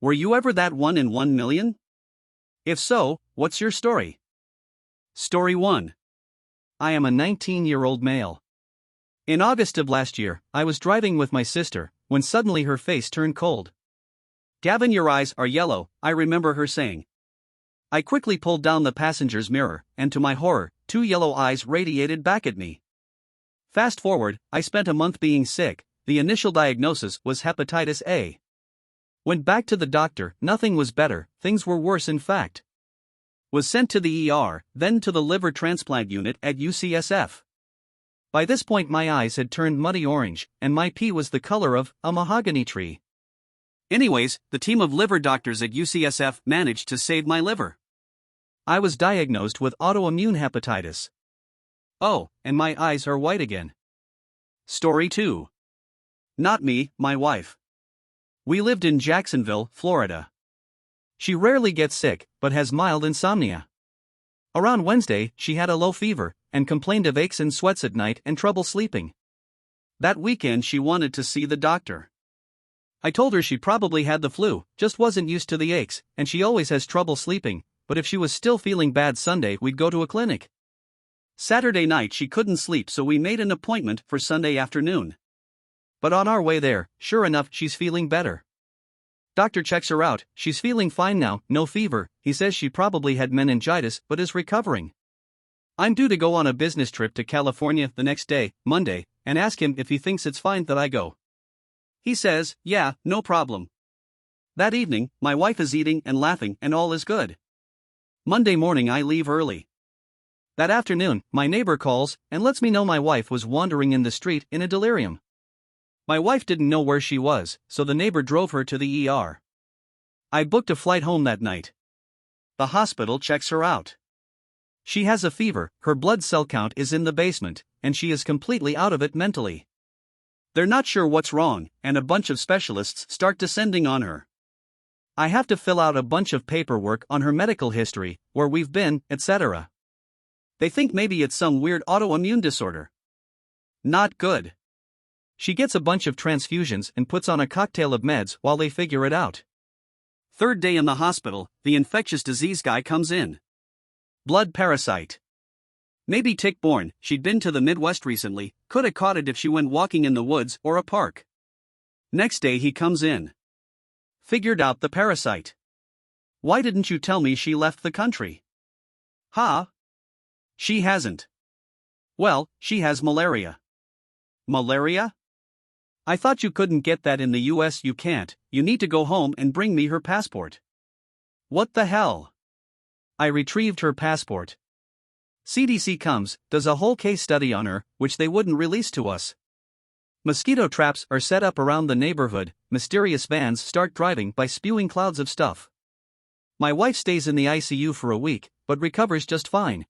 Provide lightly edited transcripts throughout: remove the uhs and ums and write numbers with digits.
Were you ever that 1 in 1 million? If so, what's your story? Story 1. I am a 19-year-old male. In August of last year, I was driving with my sister, when suddenly her face turned cold. "Gavin, your eyes are yellow," I remember her saying. I quickly pulled down the passenger's mirror, and to my horror, 2 yellow eyes radiated back at me. Fast forward, I spent a month being sick. The initial diagnosis was hepatitis A. Went back to the doctor, nothing was better, things were worse in fact. Was sent to the ER, then to the liver transplant unit at UCSF. By this point my eyes had turned muddy orange, and my pee was the color of a mahogany tree. Anyways, the team of liver doctors at UCSF managed to save my liver. I was diagnosed with autoimmune hepatitis. Oh, and my eyes are white again. Story 2. Not me, my wife. We lived in Jacksonville, Florida. She rarely gets sick, but has mild insomnia. Around Wednesday, she had a low fever, and complained of aches and sweats at night and trouble sleeping. That weekend she wanted to see the doctor. I told her she probably had the flu, just wasn't used to the aches, and she always has trouble sleeping, but if she was still feeling bad Sunday we'd go to a clinic. Saturday night she couldn't sleep, so we made an appointment for Sunday afternoon. But on our way there, sure enough, she's feeling better. Doctor checks her out, she's feeling fine now, no fever. He says she probably had meningitis but is recovering. I'm due to go on a business trip to California the next day, Monday, and ask him if he thinks it's fine that I go. He says, yeah, no problem. That evening, my wife is eating and laughing and all is good. Monday morning I leave early. That afternoon, my neighbor calls and lets me know my wife was wandering in the street in a delirium. My wife didn't know where she was, so the neighbor drove her to the ER. I booked a flight home that night. The hospital checks her out. She has a fever, her blood cell count is in the basement, and she is completely out of it mentally. They're not sure what's wrong, and a bunch of specialists start descending on her. I have to fill out a bunch of paperwork on her medical history, where we've been, etc. They think maybe it's some weird autoimmune disorder. Not good. She gets a bunch of transfusions and puts on a cocktail of meds while they figure it out. Third day in the hospital, the infectious disease guy comes in. Blood parasite. Maybe tick-borne, she'd been to the Midwest recently, coulda caught it if she went walking in the woods or a park. Next day he comes in. Figured out the parasite. Why didn't you tell me she left the country? Huh? She hasn't. Well, she has malaria. Malaria? I thought you couldn't get that in the US. You can't, you need to go home and bring me her passport. What the hell? I retrieved her passport. CDC comes, does a whole case study on her, which they wouldn't release to us. Mosquito traps are set up around the neighborhood, mysterious vans start driving by spewing clouds of stuff. My wife stays in the ICU for a week, but recovers just fine.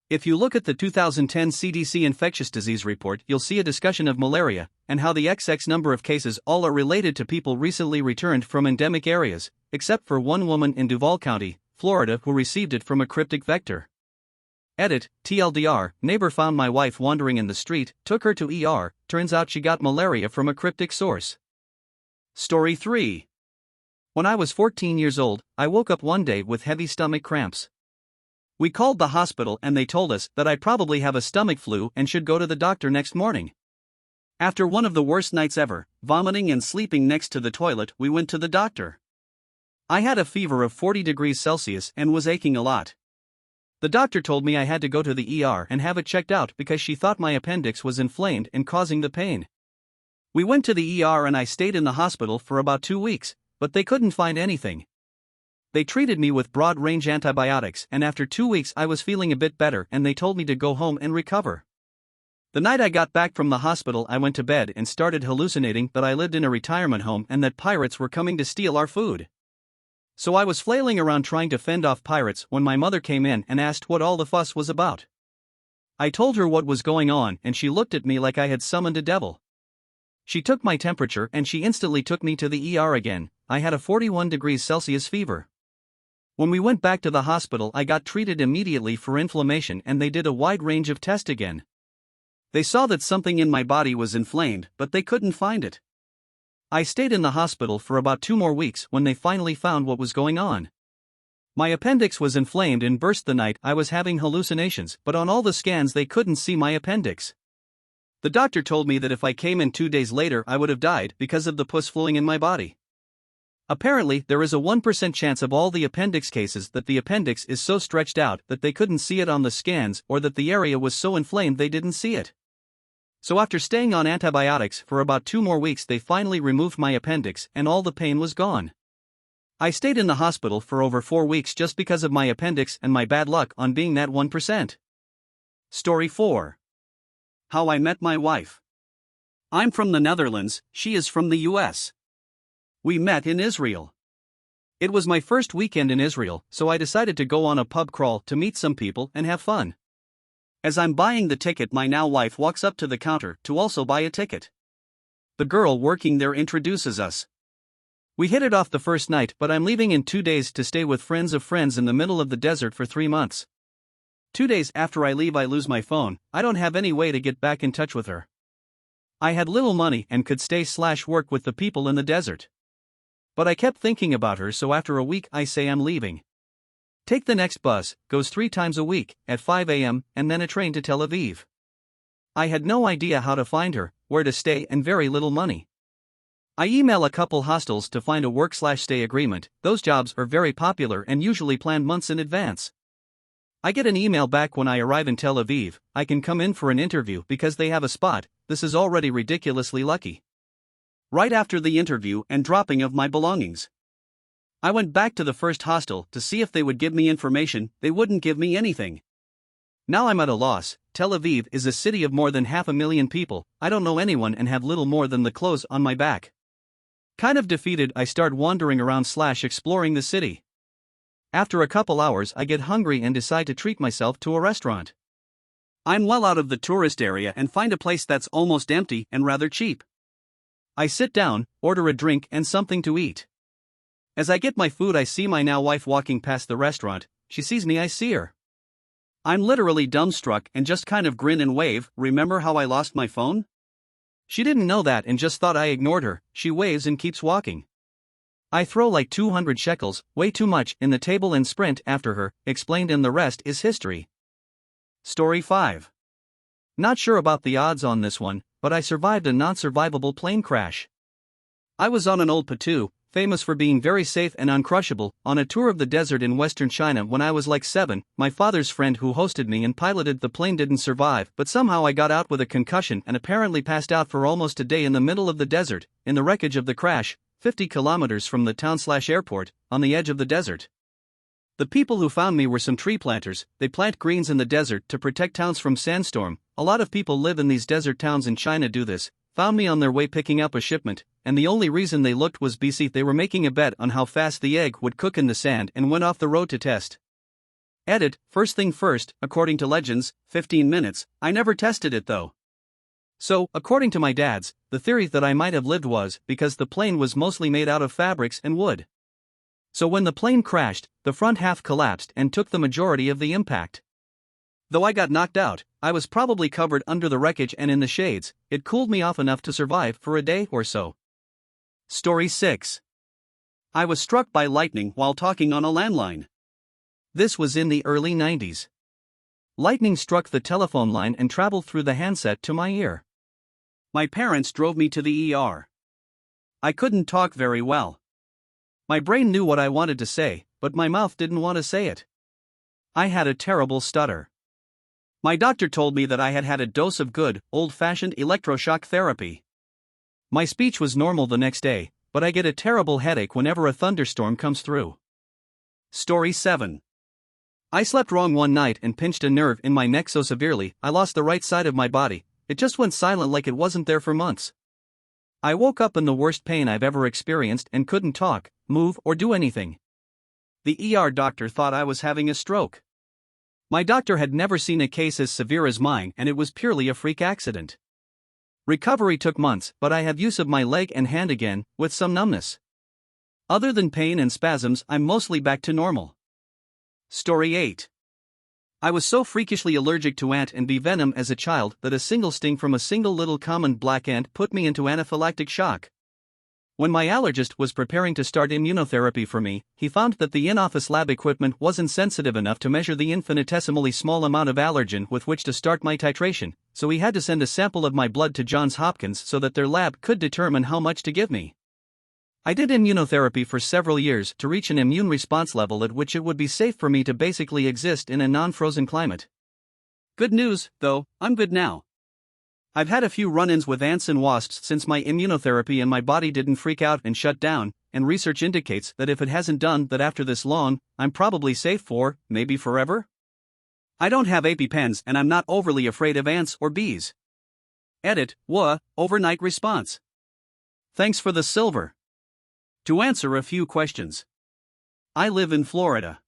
If you look at the 2010 CDC infectious disease report, you'll see a discussion of malaria, and how the XX number of cases all are related to people recently returned from endemic areas, except for one woman in Duval County, Florida, who received it from a cryptic vector. Edit, TLDR, neighbor found my wife wandering in the street, took her to ER, turns out she got malaria from a cryptic source. Story 3. When I was 14 years old, I woke up one day with heavy stomach cramps. We called the hospital and they told us that I probably have a stomach flu and should go to the doctor next morning. After one of the worst nights ever, vomiting and sleeping next to the toilet, we went to the doctor. I had a fever of 40 degrees Celsius and was aching a lot. The doctor told me I had to go to the ER and have it checked out because she thought my appendix was inflamed and causing the pain. We went to the ER and I stayed in the hospital for about 2 weeks, but they couldn't find anything. They treated me with broad-range antibiotics, and after 2 weeks I was feeling a bit better and they told me to go home and recover. The night I got back from the hospital I went to bed and started hallucinating that I lived in a retirement home and that pirates were coming to steal our food. So I was flailing around trying to fend off pirates when my mother came in and asked what all the fuss was about. I told her what was going on and she looked at me like I had summoned a devil. She took my temperature and she instantly took me to the ER again. I had a 41 degrees Celsius fever. When we went back to the hospital I got treated immediately for inflammation and they did a wide range of tests again. They saw that something in my body was inflamed, but they couldn't find it. I stayed in the hospital for about 2 more weeks when they finally found what was going on. My appendix was inflamed and burst the night I was having hallucinations, but on all the scans they couldn't see my appendix. The doctor told me that if I came in 2 days later I would have died because of the pus flowing in my body. Apparently, there is a 1% chance of all the appendix cases that the appendix is so stretched out that they couldn't see it on the scans, or that the area was so inflamed they didn't see it. So after staying on antibiotics for about 2 more weeks they finally removed my appendix and all the pain was gone. I stayed in the hospital for over 4 weeks just because of my appendix and my bad luck on being that 1%. Story 4. How I met my wife. I'm from the Netherlands, she is from the US. We met in Israel. It was my first weekend in Israel, so I decided to go on a pub crawl to meet some people and have fun. As I'm buying the ticket, my now wife walks up to the counter to also buy a ticket. The girl working there introduces us. We hit it off the first night, but I'm leaving in 2 days to stay with friends of friends in the middle of the desert for 3 months. 2 days after I leave I lose my phone. I don't have any way to get back in touch with her. I had little money and could stay/work with the people in the desert. But I kept thinking about her, so after a week I say I'm leaving. Take the next bus, goes 3 times a week, at 5 a.m., and then a train to Tel Aviv. I had no idea how to find her, where to stay, and very little money. I email a couple hostels to find a work/stay agreement. Those jobs are very popular and usually planned months in advance. I get an email back when I arrive in Tel Aviv. I can come in for an interview because they have a spot. This is already ridiculously lucky. Right after the interview and dropping of my belongings, I went back to the first hostel to see if they would give me information. They wouldn't give me anything. Now I'm at a loss. Tel Aviv is a city of more than 500,000 people. I don't know anyone and have little more than the clothes on my back. Kind of defeated, I start wandering around/exploring the city. After a couple hours I get hungry and decide to treat myself to a restaurant. I'm well out of the tourist area and find a place that's almost empty and rather cheap. I sit down, order a drink and something to eat. As I get my food I see my now wife walking past the restaurant. She sees me, I see her. I'm literally dumbstruck and just kind of grin and wave. Remember how I lost my phone? She didn't know that and just thought I ignored her. She waves and keeps walking. I throw like 200 shekels, way too much, in the table and sprint after her, explained, and the rest is history. Story 5. Not sure about the odds on this one, but I survived a non-survivable plane crash. I was on an old Patu, famous for being very safe and uncrushable, on a tour of the desert in western China when I was like 7. My father's friend who hosted me and piloted the plane didn't survive, but somehow I got out with a concussion and apparently passed out for almost a day in the middle of the desert, in the wreckage of the crash, 50 kilometers from the town/airport, on the edge of the desert. The people who found me were some tree planters. They plant greens in the desert to protect towns from sandstorm. A lot of people live in these desert towns in China do this. Found me on their way picking up a shipment, and the only reason they looked was BC they were making a bet on how fast the egg would cook in the sand and went off the road to test. Edit, first thing first, according to legends, 15 minutes, I never tested it though. So, according to my dads, the theory that I might have lived was because the plane was mostly made out of fabrics and wood. So when the plane crashed, the front half collapsed and took the majority of the impact. Though I got knocked out, I was probably covered under the wreckage and in the shades. It cooled me off enough to survive for a day or so. Story 6. I was struck by lightning while talking on a landline. This was in the early 90s. Lightning struck the telephone line and traveled through the handset to my ear. My parents drove me to the ER. I couldn't talk very well. My brain knew what I wanted to say, but my mouth didn't want to say it. I had a terrible stutter. My doctor told me that I had had a dose of good, old-fashioned electroshock therapy. My speech was normal the next day, but I get a terrible headache whenever a thunderstorm comes through. Story 7. I slept wrong one night and pinched a nerve in my neck so severely I lost the right side of my body. It just went silent like it wasn't there for months. I woke up in the worst pain I've ever experienced and couldn't talk, move, or do anything. The ER doctor thought I was having a stroke. My doctor had never seen a case as severe as mine, and it was purely a freak accident. Recovery took months, but I have use of my leg and hand again, with some numbness. Other than pain and spasms, I'm mostly back to normal. Story 8. I was so freakishly allergic to ant and bee venom as a child that a single sting from a single little common black ant put me into anaphylactic shock. When my allergist was preparing to start immunotherapy for me, he found that the in-office lab equipment wasn't sensitive enough to measure the infinitesimally small amount of allergen with which to start my titration, so he had to send a sample of my blood to Johns Hopkins so that their lab could determine how much to give me. I did immunotherapy for several years to reach an immune response level at which it would be safe for me to basically exist in a non-frozen climate. Good news, though, I'm good now. I've had a few run-ins with ants and wasps since my immunotherapy and my body didn't freak out and shut down, and research indicates that if it hasn't done that after this long, I'm probably safe for, maybe forever? I don't have EpiPens and I'm not overly afraid of ants or bees. Edit, overnight response. Thanks for the silver. To answer a few questions. I live in Florida.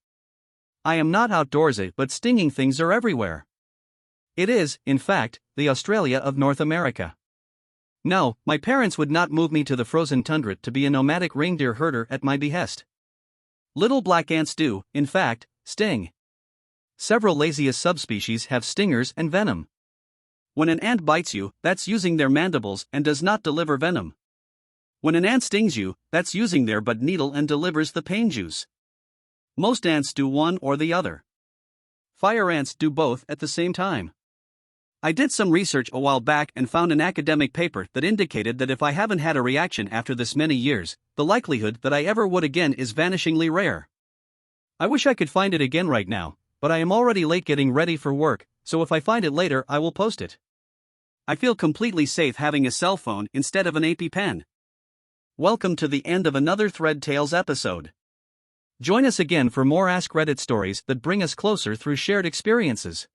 I am not outdoorsy, but stinging things are everywhere. It is, in fact, the Australia of North America. No, my parents would not move me to the frozen tundra to be a nomadic reindeer herder at my behest. Little black ants do, in fact, sting. Several Lasius subspecies have stingers and venom. When an ant bites you, that's using their mandibles and does not deliver venom. When an ant stings you, that's using their bud needle and delivers the pain juice. Most ants do one or the other. Fire ants do both at the same time. I did some research a while back and found an academic paper that indicated that if I haven't had a reaction after this many years, the likelihood that I ever would again is vanishingly rare. I wish I could find it again right now, but I am already late getting ready for work, so if I find it later I will post it. I feel completely safe having a cell phone instead of an EpiPen. Welcome to the end of another Thread Tales episode. Join us again for more Ask Reddit stories that bring us closer through shared experiences.